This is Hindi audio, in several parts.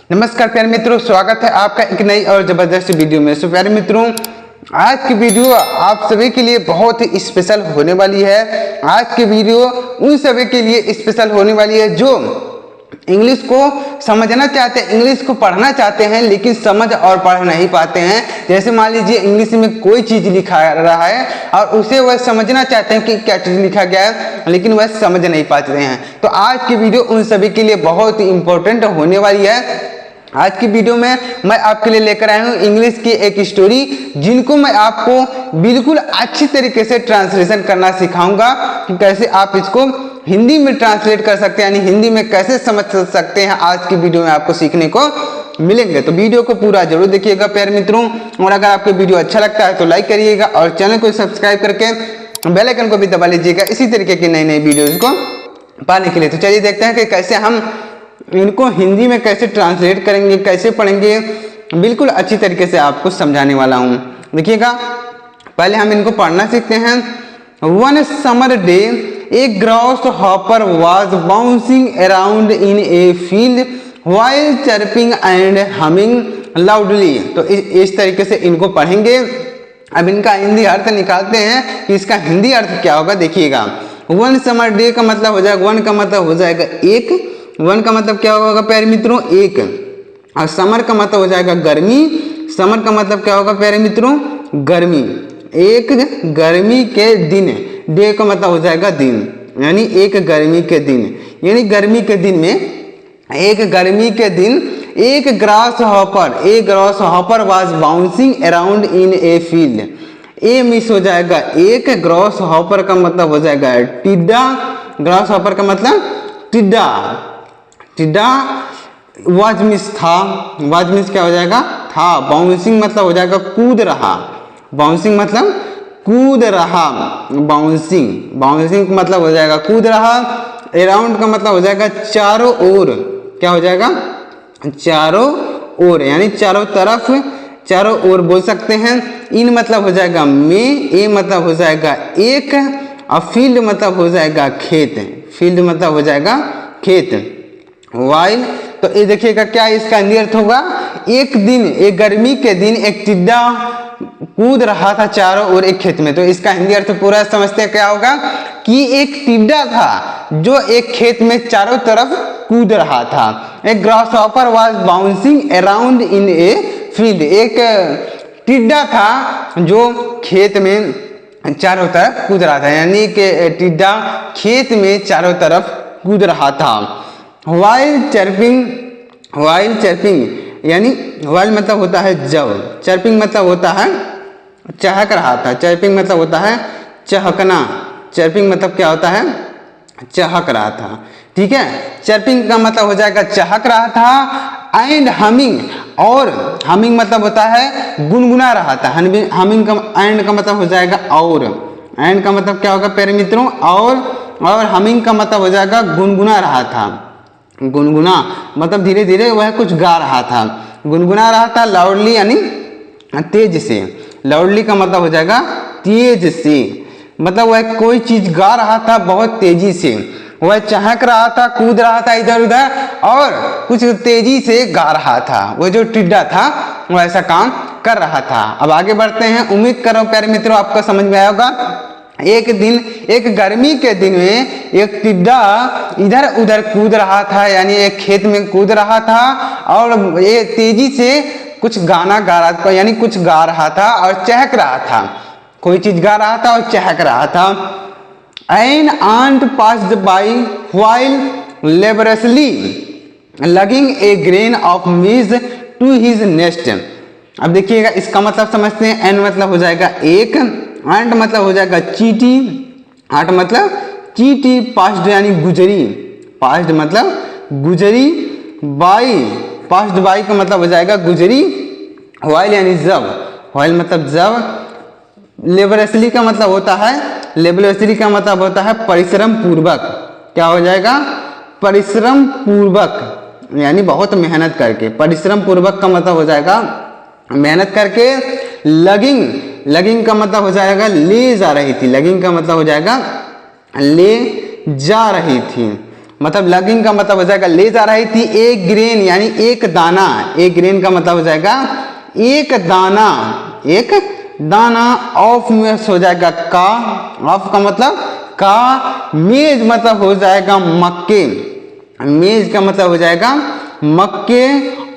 नमस्कार प्यारे मित्रों, स्वागत है आपका एक नई और जबरदस्त वीडियो में। सो प्यारे मित्रों, आज की वीडियो आप सभी के लिए बहुत ही स्पेशल होने वाली है। आज की वीडियो उन सभी के लिए स्पेशल होने वाली है जो इंग्लिश को समझना चाहते हैं, इंग्लिश को पढ़ना चाहते हैं लेकिन समझ और पढ़ नहीं पाते हैं। जैसे मान लीजिए इंग्लिश में कोई चीज़ लिखा रहा है और उसे वह समझना चाहते हैं कि क्या चीज़ लिखा गया है, लेकिन वह समझ नहीं पाते हैं। तो आज की वीडियो उन सभी के लिए बहुत ही इंपॉर्टेंट होने वाली है। आज की वीडियो में मैं आपके लिए लेकर आया हूँ इंग्लिश की एक स्टोरी, जिनको मैं आपको बिल्कुल अच्छी तरीके से ट्रांसलेशन करना सिखाऊंगा कि कैसे आप इसको हिंदी में ट्रांसलेट कर सकते हैं, यानी हिंदी में कैसे समझ सकते हैं। आज की वीडियो में आपको सीखने को मिलेंगे, तो वीडियो को पूरा जरूर देखिएगा प्यारे मित्रों। और अगर आपको वीडियो अच्छा लगता है तो लाइक करिएगा और चैनल को सब्सक्राइब करके बेल आइकन को भी दबा लीजिएगा इसी तरीके की नई नई वीडियोज को पाने के लिए। तो चलिए देखते हैं कि कैसे हम इनको हिंदी में कैसे ट्रांसलेट करेंगे, कैसे पढ़ेंगे। बिल्कुल अच्छी तरीके से आपको समझाने वाला हूँ। देखिएगा, पहले हम इनको पढ़ना सीखते हैं। One summer day A grass hopper was bouncing around in a field while chirping and humming loudly. तो इस तरीके से इनको पढ़ेंगे। अब इनका हिंदी अर्थ निकालते हैं कि इसका हिंदी अर्थ क्या होगा। देखिएगा, वन समर डे का मतलब हो जाएगा, वन का मतलब हो जाएगा एक, वन का मतलब क्या होगा प्यारे मित्रों, एक। और समर का मतलब हो जाएगा गर्मी, समर का मतलब क्या होगा प्यारे मित्रों, गर्मी। एक गर्मी के दिन, डे का मतलब हो जाएगा दिन, यानी एक गर्मी के दिन, यानी गर्मी के दिन में एक गर्मी के दिन एक grass hopper was bouncing around in a field. A miss हो जाएगा एक, ग्रास हॉपर का मतलब हो जाएगा टिड्डा, ग्रास हॉपर का मतलब टिड्डा, टिड्डा। वाज मिस था, वाज मिस क्या हो जाएगा, था। बाउंसिंग मतलब हो जाएगा कूद रहा, बाउंसिंग मतलब कूद रहा, बाउंसिंग, बाउंसिंग मतलब हो जाएगा कूद रहा। अराउंड का मतलब हो जाएगा चारों ओर, क्या हो जाएगा, चारों ओर, यानी चारों तरफ, चारों ओर बोल सकते हैं। इन मतलब हो जाएगा में, ए मतलब हो जाएगा एक, और फील्ड मतलब हो जाएगा खेत, फील्ड मतलब हो जाएगा खेत। वाइल, तो ये देखिएगा क्या इसका हिंदी अर्थ होगा। एक दिन, एक गर्मी के दिन एक टिड्डा कूद रहा था चारों ओर एक खेत में। तो इसका हिंदी अर्थ पूरा समझते हैं क्या होगा कि एक टिड्डा था जो एक खेत में चारों तरफ कूद रहा था। एक grass hopper was bouncing around in a field, एक टिड्डा था जो खेत में चारों तरफ कूद रहा था, यानी कि टिड्डा खेत में चारों तरफ कूद रहा था। वाइल चर्पिंग, वाइल चर्पिंग यानी वाइल मतलब होता है जब, चर्पिंग मतलब होता है चहक रहा था, चर्पिंग मतलब होता है चहकना, चर्पिंग मतलब क्या होता है, चहक रहा था। ठीक है, चर्पिंग का मतलब हो जाएगा चहक रहा था। एंड हमिंग, और हमिंग मतलब होता है गुनगुना रहा था, हमिंग का एंड का मतलब हो जाएगा और, एंड का मतलब क्या होगा प्यारे मित्रों, और हमिंग का मतलब हो जाएगा गुनगुना रहा था। गुनगुना मतलब धीरे धीरे वह कुछ गा रहा था, गुनगुना रहा था। लाउडली यानी तेज से, लाउडली का मतलब हो जाएगा तेज से, मतलब वह कोई चीज गा रहा था बहुत तेजी से। वह चहक रहा था, कूद रहा था इधर उधर और कुछ तेजी से गा रहा था। वह जो टिड्डा था वह ऐसा काम कर रहा था। अब आगे बढ़ते हैं। उम्मीद करो प्यारे मित्रों आपको समझ में आया होगा। एक दिन, एक गर्मी के दिन में एक टिड्डा इधर उधर कूद रहा था, यानी एक खेत में कूद रहा था और ये तेजी से कुछ गाना गा रहा था, यानी कुछ गा रहा था और चहक रहा था, कोई चीज गा रहा था और चहक रहा था। An ant passed by while laboriously lugging a grain of maize to his nest. अब देखिएगा इसका मतलब समझते हैं। एन मतलब हो जाएगा एक, आंट मतलब हो जाएगा चीटी, आंट मतलब चीटी, पास्ट यानी गुजरी, पास्ट मतलब गुजरी, बाई, पास्ट बाई का मतलब हो जाएगा गुजरी, व्हाइल यानी जब, व्हाइल मतलब जब। लेबरसली का मतलब होता है, लेबरसली का मतलब होता है परिश्रम पूर्वक, क्या हो जाएगा, परिश्रम पूर्वक, यानी बहुत मेहनत करके। परिश्रम पूर्वक का मतलब हो जाएगा मेहनत करके। लगिंग, लगिंग का मतलब हो जाएगा ले जा रही थी, लगिंग का मतलब हो जाएगा ले जा रही थी। मतलब लगिंग का मतलब हो जाएगा ले जा रही थी, एक ग्रेन यानी एक दाना, एक ग्रेन का मतलब हो जाएगा एक दाना, एक दाना ऑफ में हो जाएगा का, ऑफ का मतलब का, मेज मतलब हो जाएगा मक्के, मेज का मतलब हो जाएगा मक्के,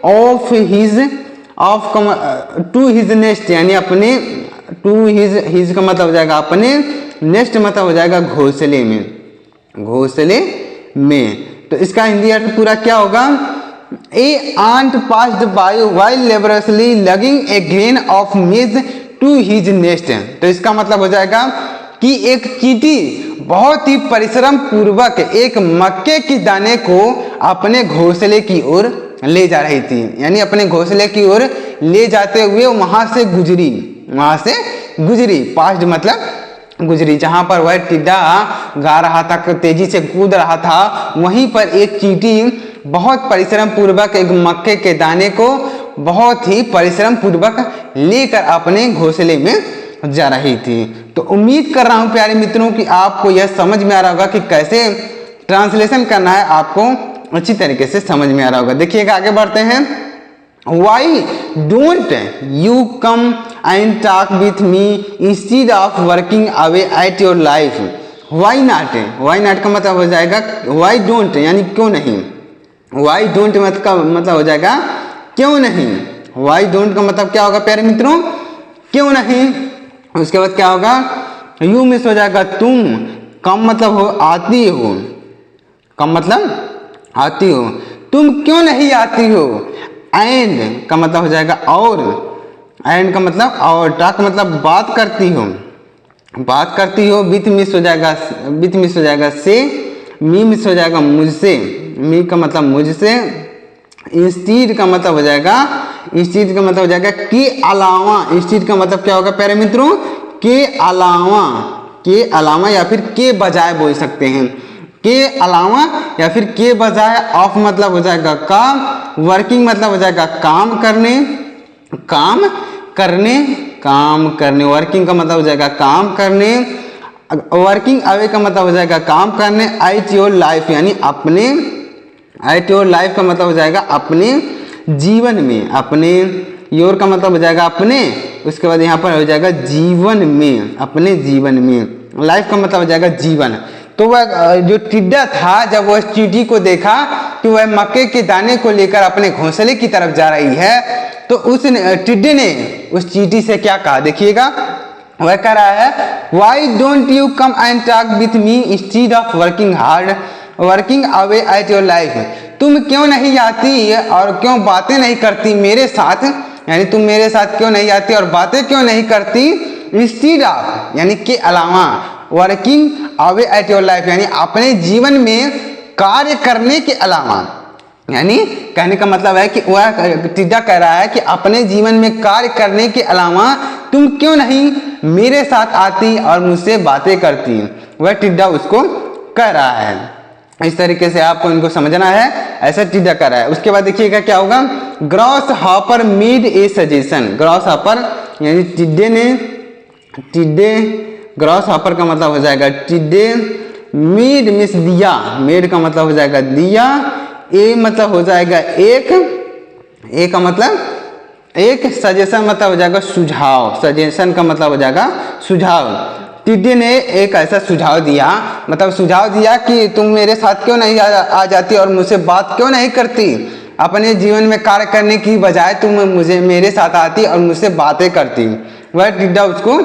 ऑफ हिज, ऑफ का टू हिज नेस्ट यानी अपने, टू हिज का मतलब हो जाएगा अपने, नेस्ट मतलब हो जाएगा घोंसले में, घोंसले में। तो इसका हिंदी अर्थ पूरा क्या होगा, a ant passed by while laboriously lugging a grain of maize to his nest. तो इसका मतलब हो जाएगा कि एक चींटी बहुत ही परिश्रम पूर्वक एक मक्के की दाने को अपने घोंसले की ओर ले जा रही थी, यानी अपने घोंसले की ओर ले जाते हुए वहां से गुजरी, वहां से गुजरी, पास्ट मतलब गुजरी, जहां पर वह टिड्डा गा रहा था, तेजी से कूद रहा था, वहीं पर एक चींटी बहुत परिश्रम पूर्वक एक मक्के के दाने को बहुत ही परिश्रम पूर्वक लेकर अपने घोंसले में जा रही थी। तो उम्मीद कर रहा हूं प्यारे मित्रों कि आपको यह समझ में आ रहा होगा कि कैसे ट्रांसलेशन करना है, आपको अच्छी तरीके से समझ में आ रहा होगा। देखिएगा आगे बढ़ते हैं। Why don't you come and talk with me instead of working away at your life? Why not? Why not का मतलब हो जाएगा why don't यानी क्यों नहीं, why don't मतलब हो जाएगा क्यों नहीं, why don't का मतलब क्या होगा प्यारे मित्रों, क्यों नहीं। उसके बाद क्या होगा, यू मिस हो जाएगा तुम, कम मतलब हो आती हो, कम मतलब आती हो, तुम क्यों नहीं आती हो, एंड का मतलब हो जाएगा और, एंड का मतलब और, टाक मतलब बात करती हो, बात करती हो, विथ मिस हो जाएगा, विथ मिस हो जाएगा से, मी मिस हो जाएगा मुझसे, मी का मतलब मुझसे, इंस्टीड का मतलब हो जाएगा, इंस्टीड का मतलब हो जाएगा के अलावा, इंस्टीड का मतलब क्या होगा प्यारे मित्रों, के अलावा, के अलावा या फिर के बजाय बोल सकते हैं, के अलावा या फिर के बजाय, ऑफ मतलब हो जाएगा का, वर्किंग मतलब हो जाएगा काम करने, काम करने, काम करने, वर्किंग का मतलब हो जाएगा काम करने, वर्किंग अवे का मतलब हो जाएगा काम करने, एट योर लाइफ यानी अपने, एट योर लाइफ का मतलब हो जाएगा अपने जीवन में, अपने, योर का मतलब हो जाएगा अपने, उसके बाद यहाँ पर हो जाएगा जीवन में, अपने जीवन में, लाइफ का मतलब हो जाएगा जीवन। तो वह जो टिड्डा था जब वह चींटी को देखा कि वह मक्के के दाने को लेकर अपने घोंसले की तरफ जा रही है, तो उस टिड्डे ने उस चींटी से क्या कहा, देखिएगा वह कह रहा है why don't you come and talk with me instead of working hard working away at your life. तुम क्यों नहीं आती और क्यों बातें नहीं करती मेरे साथ, यानी तुम मेरे साथ क्यों नहीं आती और बातें क्यों नहीं करती, इंस्टीड ऑफ यानी के अलावा, working away at your life यानी अपने जीवन में कार्य करने के अलावा, यानी कहने का मतलब है कि वह टिड्डा कह रहा है कि अपने जीवन में कार्य करने के अलावा तुम क्यों नहीं मेरे साथ आती और मुझसे बातें करती, वह टिड्डा उसको कह रहा है। इस तरीके से आपको इनको समझना है, ऐसा टिड्डा कर रहा है। उसके बाद देखिएगा क्या होगा, gross hopper made a suggestion, gross hopper यानी टिड्डे ने, टिड्डे, ग्रॉस हॉपर का मतलब हो जाएगा टिड्डे, मेड मिस दिया, मेड का मतलब हो जाएगा दिया, ए मतलब हो जाएगा एक, ए का मतलब एक, सजेशन मतलब हो जाएगा सुझाव, सजेशन का मतलब हो जाएगा सुझाव। टिड्डे ने एक ऐसा सुझाव दिया, मतलब सुझाव दिया कि तुम मेरे साथ क्यों नहीं आ जाती और मुझसे बात क्यों नहीं करती, अपने जीवन में कार्य करने की बजाय तुम मुझे मेरे साथ आती और मुझसे बातें करती, वह टिड्डा उसको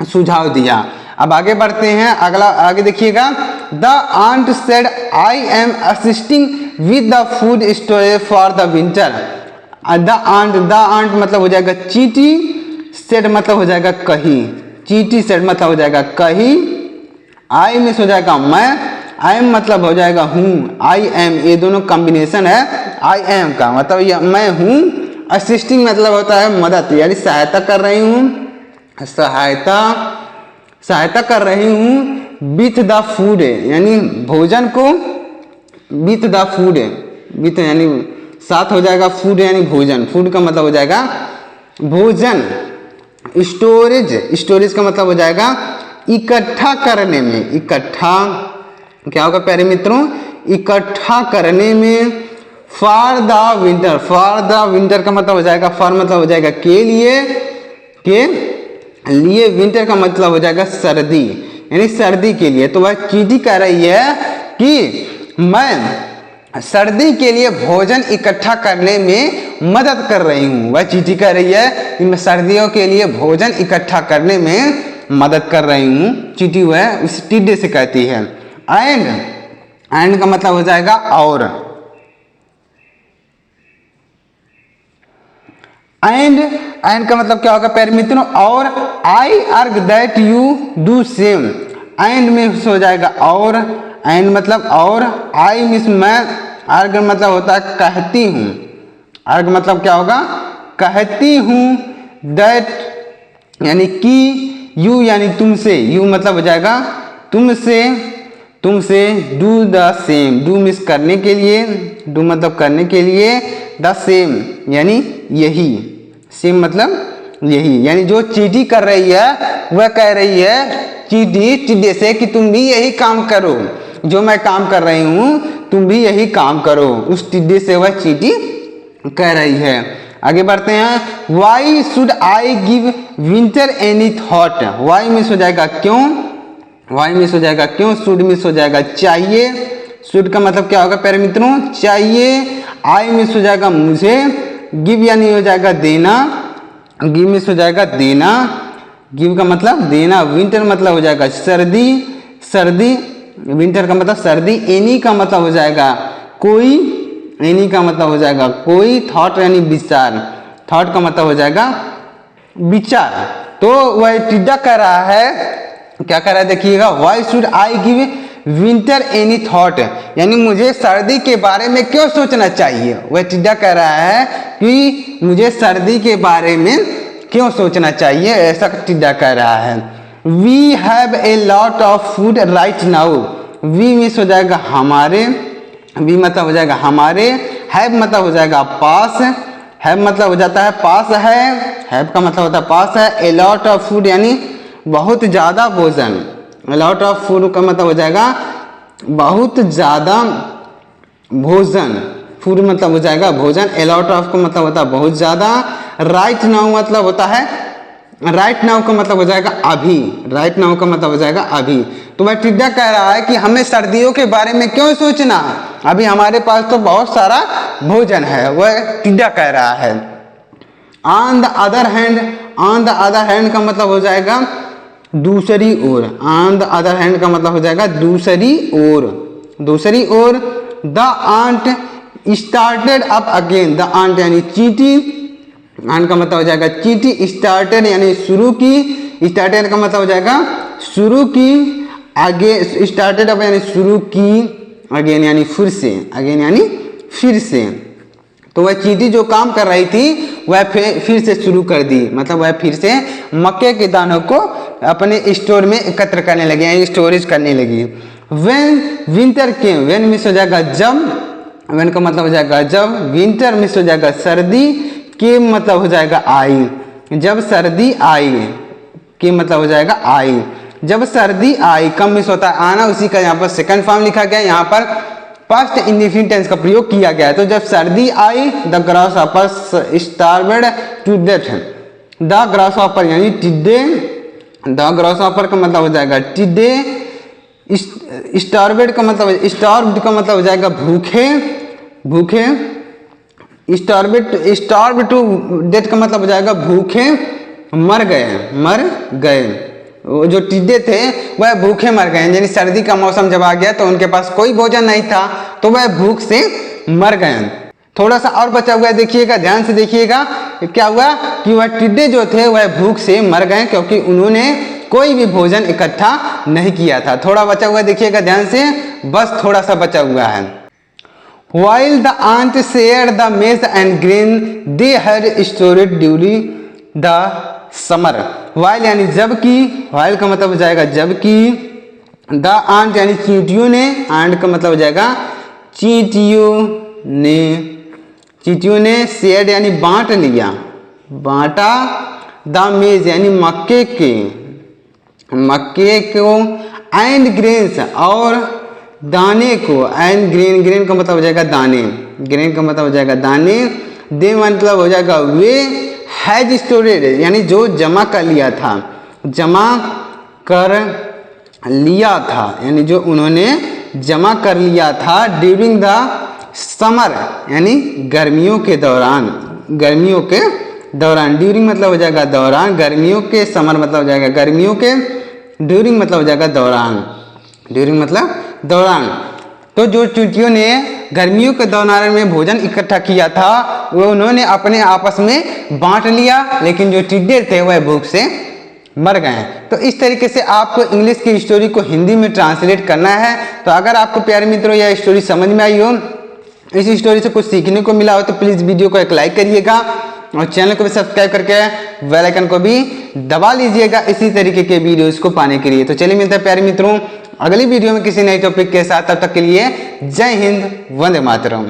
सुझाव दिया। अब आगे बढ़ते हैं, अगला आगे देखिएगा, the ant said I am assisting with the food storage for the winter. The ant मतलब हो जाएगा चींटी, सेड मतलब हो जाएगा कही, चींटी सेड मतलब हो जाएगा कही, आई मिस हो जाएगा मैं, आई एम मतलब हो जाएगा हूँ, आई एम ये दोनों कॉम्बिनेशन है आई एम का, मतलब ये मैं हूँ, असिस्टिंग मतलब होता है मदद यानी सहायता कर रही हूँ, सहायता कर रही हूँ, विथ द फूड यानी भोजन को, विथ द फूड, विथ यानी साथ हो जाएगा, फूड यानी भोजन, फूड का मतलब हो जाएगा भोजन, स्टोरेज, स्टोरेज का मतलब हो जाएगा इकट्ठा करने में, इकट्ठा क्या होगा प्यारे मित्रों, इकट्ठा करने में, for the winter, for the winter का मतलब हो जाएगा, फॉर मतलब हो जाएगा के लिए, विंटर का मतलब हो जाएगा सर्दी, यानी सर्दी के लिए। तो वह चींटी कह रही है कि मैं सर्दी के लिए भोजन इकट्ठा करने में मदद कर रही हूँ। वह चींटी कह रही है कि मैं सर्दियों के लिए भोजन इकट्ठा करने में मदद कर रही हूँ। चींटी वह उस टिड्डे से कहती है। एंड का मतलब हो जाएगा और, एंड का मतलब क्या होगा प्यारे मित्रों, और आई अर्ग that you do same. And में हो जाएगा और, एंड मतलब और, आई मीन्स मैं, अर्ग मतलब होता है कहती हूँ, अर्ग मतलब क्या होगा कहती हूँ, दैट यानी कि, यू यानी तुमसे, यू मतलब हो जाएगा तुमसे, do the same, do means करने के लिए, डू मतलब करने के लिए, द सेम यानी यही, सेम मतलब यही, यानी जो चींटी कर रही है वह कह रही है टिड्डे से कि तुम भी यही काम करो, जो मैं काम कर रही हूँ तुम भी यही काम करो। उस टिड्डे से वह चींटी कह रही है। आगे बढ़ते हैं। Why should I give winter any thought. Why miss हो जाएगा क्यों, वाई मिस हो जाएगा क्यों, शुड मिस हो जाएगा चाहिए, शुड का मतलब क्या होगा प्यारे मित्रों चाहिए, आई मिस हो जाएगा मुझे, गिव यानी हो जाएगा देना, गिव मिस हो जाएगा देना, गिव का मतलब देना, विंटर मतलब हो जाएगा सर्दी, विंटर का मतलब सर्दी, एनी का मतलब हो जाएगा कोई, एनी का मतलब हो जाएगा कोई, थॉट यानी विचार, थॉट का मतलब हो जाएगा विचार। तो वह टिड्डा कह रहा है, क्या कह रहा है देखिएगा, Y should I give winter any thought, यानी मुझे सर्दी के बारे में क्यों सोचना चाहिए। वह टिड्डा कह रहा है कि मुझे सर्दी के बारे में क्यों सोचना चाहिए, ऐसा टिड्डा कह रहा है। We have a lot of food right now. We miss हो जाएगा हमारे, वी मतलब हो जाएगा हमारे, हैव मतलब हो जाएगा पास, हैव मतलब हो जाता है पास है, हैव का मतलब होता है पास है, ए लॉट ऑफ फूड यानी बहुत ज़्यादा भोजन, लॉट ऑफ फूड का मतलब हो जाएगा बहुत ज़्यादा भोजन, फूड मतलब हो जाएगा भोजन, ए लॉट ऑफ का मतलब होता है बहुत ज़्यादा, राइट नाउ मतलब होता है, राइट नाउ का मतलब हो जाएगा अभी, राइट नाउ का मतलब हो जाएगा अभी। तो वह टिड्डा कह रहा है कि हमें सर्दियों के बारे में क्यों सोचना, अभी हमारे पास तो बहुत सारा भोजन है, वह टिड्डा कह रहा है। On the other hand, on the other hand का मतलब हो जाएगा दूसरी ओर, ऑन द अदर हैंड का मतलब हो जाएगा दूसरी ओर, दूसरी ओर। The ant started up again, the ant यानी चींटी, आंट का मतलब हो जाएगा चींटी, स्टार्टेड यानी शुरू की, स्टार्टेड का मतलब हो जाएगा शुरू की, आगे स्टार्टेड अप यानी शुरू की, अगेन यानी फिर से, अगेन यानी फिर से। तो वह चींटी जो काम कर रही थी वह फिर से शुरू कर दी, मतलब वह फिर से मक्के के दानों को अपने स्टोर में एकत्र करने लगी, यानी स्टोरेज करने लगी। When winter came, when miss हो जाएगा जब, व्हेन का मतलब हो जाएगा जब, विंटर मिस हो जाएगा सर्दी, केम मतलब हो जाएगा आई, जब सर्दी आई, केम मतलब हो जाएगा आई, जब सर्दी आई, कम मिस होता है आना, उसी का यहाँ पर सेकंड फॉर्म लिखा गया, यहाँ पर पास्ट इंडेफिनिट टेंस का प्रयोग किया गया है। तो जब सर्दी आई, the grasshopper starved to death, the grasshopper यानी टिड्डे, द ग्रासहॉपर का मतलब हो जाएगा टिड्डे, स्टार्वेड का मतलब, स्टार्व्ड का मतलब हो जाएगा भूखे, भूखे, स्टार्व टू डेथ का मतलब हो जाएगा भूखे मर गए, मर गए। जो टिड्डे थे वह भूखे मर गए, यानी सर्दी का मौसम जब आ गया तो उनके पास कोई भोजन नहीं था तो वह भूख से मर गए। थोड़ा सा और बचा हुआ है, देखिएगा ध्यान से देखिएगा, क्या हुआ कि वह टिड्डे जो थे वह भूख से मर गए क्योंकि उन्होंने कोई भी भोजन इकट्ठा नहीं किया था। थोड़ा बचा हुआ है, देखिएगा ध्यान से, बस थोड़ा सा बचा हुआ है। While the aunt shared the maize and grain they had stored during the summer, while यानी जबकि, while का मतलब हो जाएगा जबकि, the aunt यानी चींटियों ने, and का मतलब हो जाएगा चींटियों ने, चींटियों ने, shared यानी बांट लिया, बांटा, the maize यानी मक्के के, मक्के को, and grains और दाने को, एंड ग्रेन, ग्रेन का मतलब हो जाएगा दाने, ग्रेन का मतलब हो जाएगा दाने, दे मतलब हो जाएगा वे, हैज स्टोरेड यानी जो जमा कर लिया था, जमा कर लिया था यानी जो उन्होंने जमा कर लिया था, ड्यूरिंग द समर यानी गर्मियों के दौरान, गर्मियों के दौरान, ड्यूरिंग मतलब हो जाएगा दौरान, गर्मियों के, समर मतलब हो जाएगा गर्मियों के, ड्यूरिंग मतलब हो जाएगा दौरान, ड्यूरिंग मतलब दौरान। तो जो चींटियों ने गर्मियों के दौरान में भोजन इकट्ठा किया था वो उन्होंने अपने आपस में बांट लिया, लेकिन जो टिड्डे थे वह भूख से मर गए। तो इस तरीके से आपको इंग्लिश की स्टोरी को हिंदी में ट्रांसलेट करना है। तो अगर आपको प्यारे मित्रों यह स्टोरी समझ में आई हो, इस स्टोरी से कुछ सीखने को मिला हो, तो प्लीज़ वीडियो को एक लाइक करिएगा और चैनल को भी सब्सक्राइब करके बेल आइकन को भी दबा लीजिएगा इसी तरीके के वीडियोस को पाने के लिए। तो चलिए मिलते हैं प्यारे मित्रों अगली वीडियो में किसी नए टॉपिक के साथ। तब तक के लिए जय हिंद, वंदे मातरम।